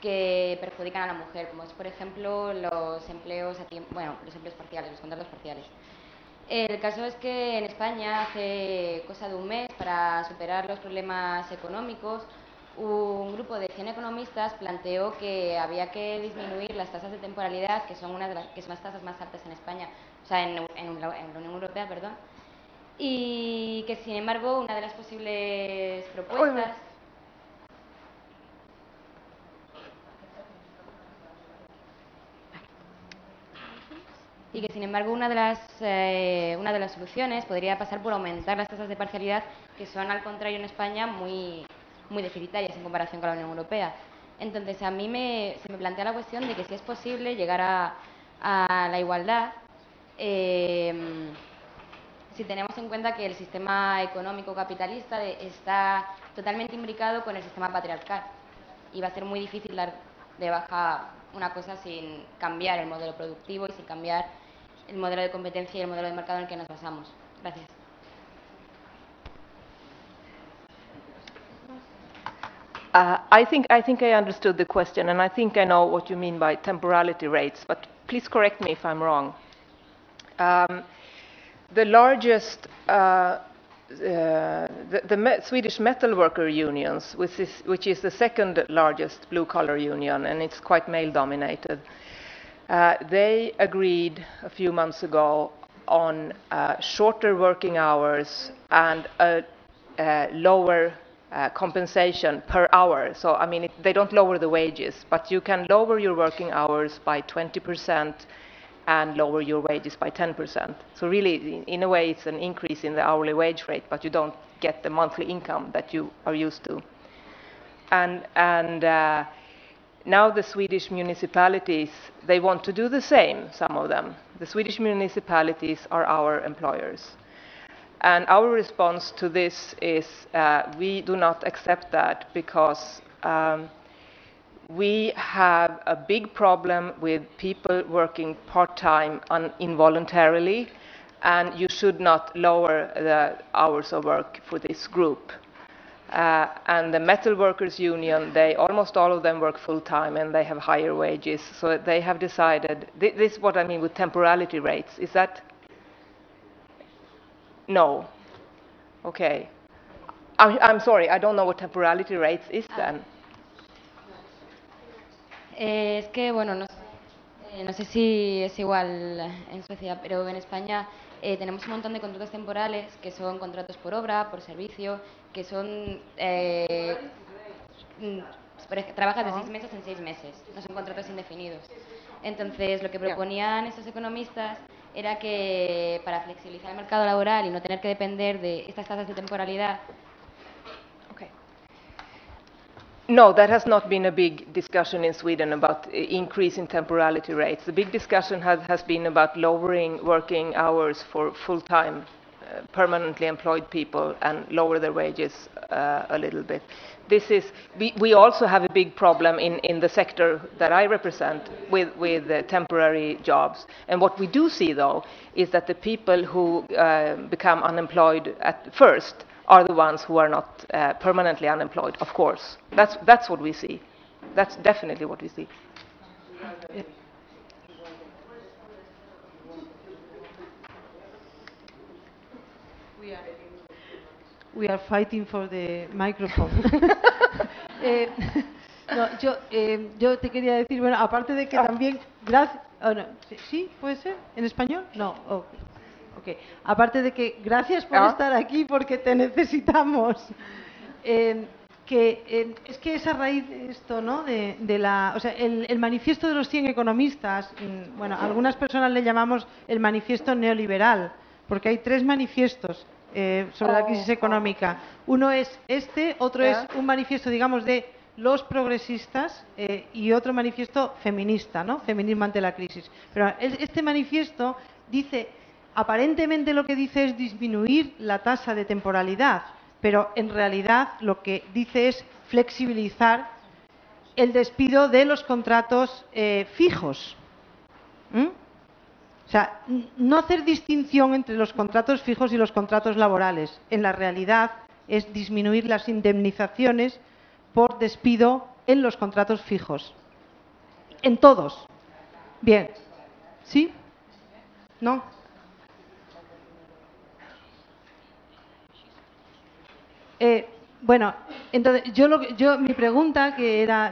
que perjudican a la mujer, como es, por ejemplo, los empleos los empleos parciales, los contratos parciales. El caso es que en España, hace cosa de un mes, para superar los problemas económicos, un grupo de 100 economistas planteó que había que disminuir las tasas de temporalidad, que son las tasas más altas en España, o sea, en la Unión Europea, perdón, y que, sin embargo, una de las posibles propuestas... Y que, sin embargo, una de las soluciones podría pasar por aumentar las tasas de parcialidad, que son, al contrario, en España muy deficitarias en comparación con la Unión Europea. Entonces, a mí se me plantea la cuestión de que si es posible llegar a la igualdad, si tenemos en cuenta que el sistema económico capitalista está totalmente imbricado con el sistema patriarcal, y va a ser muy difícil dar de baja una cosa sin cambiar el modelo productivo y sin cambiar el modelo de competencia y el modelo de mercado en el que nos basamos. Gracias. I think I understood the question, and I think I know what you mean by temporality rates, but please correct me if I'm wrong. The largest, the Swedish metal worker unions, which is the second largest blue-collar union, and it's quite male-dominated, they agreed a few months ago on shorter working hours and a lower compensation per hour. So, I mean, they don't lower the wages, but you can lower your working hours by 20% and lower your wages by 10%. So really, in a way, it's an increase in the hourly wage rate, but you don't get the monthly income that you are used to. And now the Swedish municipalities, they want to do the same, some of them. The Swedish municipalities are our employers. And our response to this is we do not accept that, because we have a big problem with people working part-time involuntarily, and you should not lower the hours of work for this group. And the metal workers union, almost all of them work full-time, and they have higher wages. So they have decided, this is what I mean with temporality rates. Is that? No. Okay. I'm sorry, I don't know what temporality rates is then. Es que, bueno, no sé si es igual en Suecia, pero en España tenemos un montón de contratos temporales, que son contratos por obra, por servicio, que son... trabajas de 6 meses en 6 meses, no son contratos indefinidos. Entonces, lo que proponían estos economistas era que, para flexibilizar el mercado laboral y no tener que depender de estas tasas de temporalidad... No, that has not been a big discussion in Sweden about increasing temporality rates. The big discussion has been about lowering working hours for full-time, permanently employed people and lower their wages a little bit. We also have a big problem in the sector that I represent with temporary jobs. And what we do see, though, is that the people who become unemployed at first are the ones who are not permanently unemployed, of course. That's what we see. That's definitely what we see. We are fighting for the microphone. No, yo te quería decir, bueno, aparte de que también, gracias, ¿sí? ¿Puede ser? ¿En español? No, okay. Aparte de que gracias por estar aquí, porque te necesitamos. Es que es a raíz de esto, ¿no? O sea, el manifiesto de los 100 economistas, bueno, algunas personas le llamamos el manifiesto neoliberal, porque hay 3 manifiestos sobre la crisis económica. Uno es otro es un manifiesto, digamos, de los progresistas y otro manifiesto feminista, ¿no? Feminismo ante la crisis. Pero este manifiesto dice, aparentemente lo que dice es disminuir la tasa de temporalidad, pero en realidad lo que dice es flexibilizar el despido de los contratos fijos. O sea, no hacer distinción entre los contratos fijos y los contratos laborales. En la realidad es disminuir las indemnizaciones por despido en los contratos fijos. En todos. Bien. ¿Sí? ¿No? Bueno, entonces mi pregunta, que era,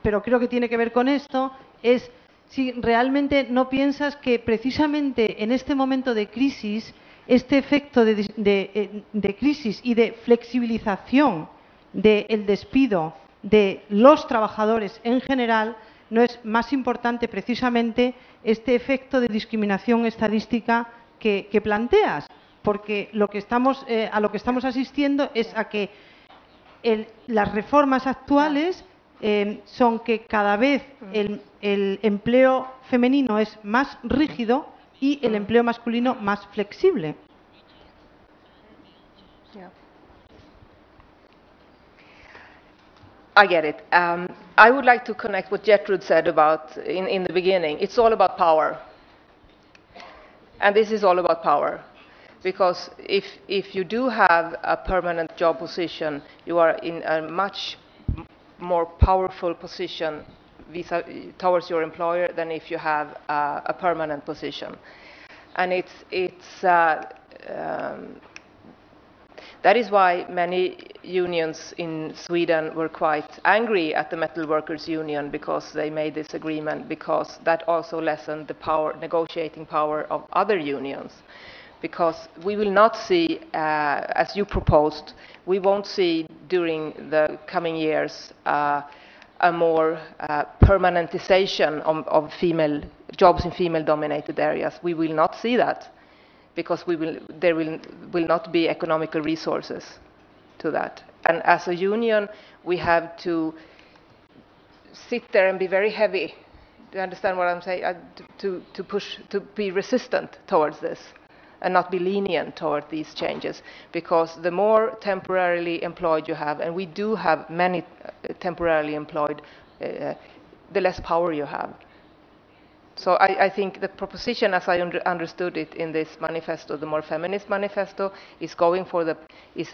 pero creo que tiene que ver con esto, es si realmente no piensas que precisamente en este momento de crisis, este efecto de crisis y de flexibilización del despido de los trabajadores en general, no es más importante precisamente este efecto de discriminación estadística que planteas, porque a lo que estamos asistiendo es a que las reformas actuales son que cada vez el empleo femenino es más rígido y el empleo masculino más flexible. Yeah. I get it. I would like to connect what Gertrude said about in the beginning. It's all about power. And this is all about power. Because if you do have a permanent job position, you are in a much more powerful position towards your employer than if you have a permanent position. And that is why many unions in Sweden were quite angry at the metal workers union because they made this agreement, because that also lessened the negotiating power of other unions. Because we will not see, as you proposed, we won't see during the coming years a more permanentization of female jobs in female-dominated areas. We will not see that, because there will not be economical resources to that. And as a union, we have to sit there and be very heavy. Do you understand what I'm saying? To push, to be resistant towards this, and not be lenient toward these changes, because the more temporarily employed you have, and we do have many temporarily employed, the less power you have. So I think the proposition, as I understood it in this manifesto, the more feminist manifesto, is going for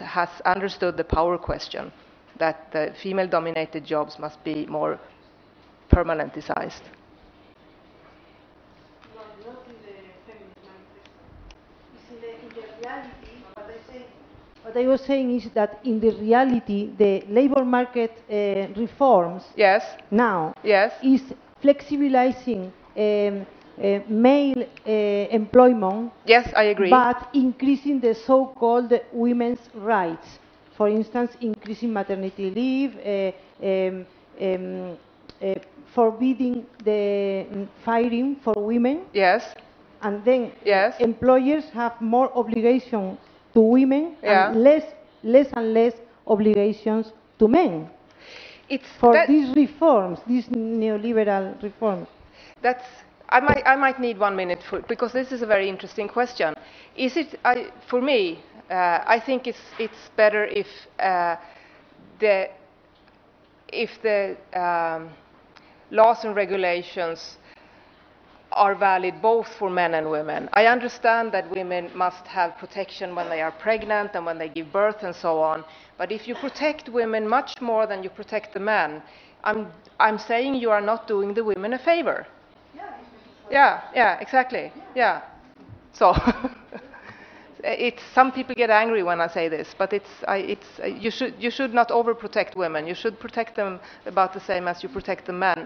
has understood the power question, that the female-dominated jobs must be more permanentized. What I was saying is that in the reality, the labor market reforms now is flexibilizing male employment. Yes, I agree. But increasing the so-called women's rights. For instance, increasing maternity leave, forbidding the firing for women. Yes. And then employers have more obligation to women and less and less obligations to men. These reforms, these neoliberal reforms. I might need 1 minute because this is a very interesting question. Is it for me? I think it's better if the laws and regulations are valid both for men and women. I understand that women must have protection when they are pregnant and when they give birth and so on. But if you protect women much more than you protect the men, I'm saying you are not doing the women a favor. Yeah, exactly. Yeah. So some people get angry when I say this, but you should not overprotect women. You should protect them about the same as you protect the men.